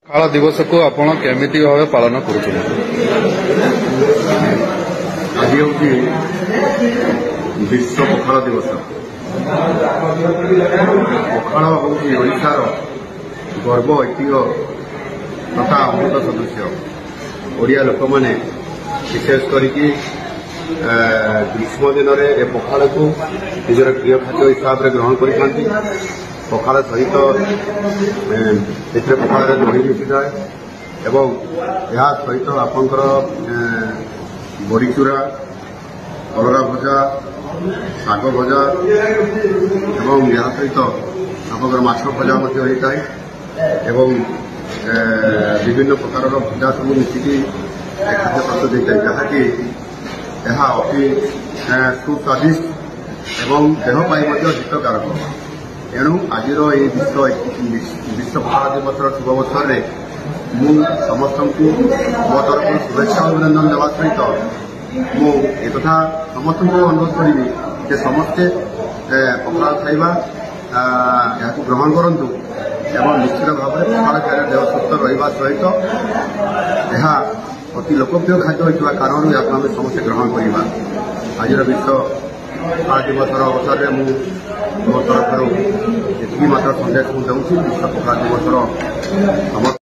पखाल दिवस को आपण केमिति भाव पालन करुछन? आज हूँ विश्व पखाल दिवस। पखाल हूँ ओडिशार गर्व ऐतिह्य तथा अमृत सदृश्य। ओडिया लोक मैंने विशेष करके ग्रीष्म दिन में पखाल को निजर प्रिय खाद्य हिसाब से ग्रहण कर पखाल सहित पखाल दही मिसी जाए एवं यह सहित आपंकर बड़ीचूरा कलरा भजा शाग भजा एवं यह सहित आपंकर माछ भजा होता है एवं विभिन्न प्रकार भजा सब मिसिकी खाद्य प्रस्तुत होता है जहाँकि यह अति सुस्वादिष्ट एवं देहपाई हितकारक। एणु आज विश्व पखाल दिवस शुभ अवसर में मु समस्त मो तरफ शुभेच्छा अभिनंदन देवा सहित मु एक समस्त अनुरोध करी कि समस्ते पखाल खाइबा या ग्रहण करूँ एवं निश्चित भाव में पखाल खाइले देह सुस्थ रहा सहित यह अति लोकप्रिय खाद्य होता कारण या आम समस्ते ग्रहण करवा। आज विश्व पखाल दिवस अवसर में मो तरफ ये मात्र संदेश मुझे विश्व पखाल दिवस समस्त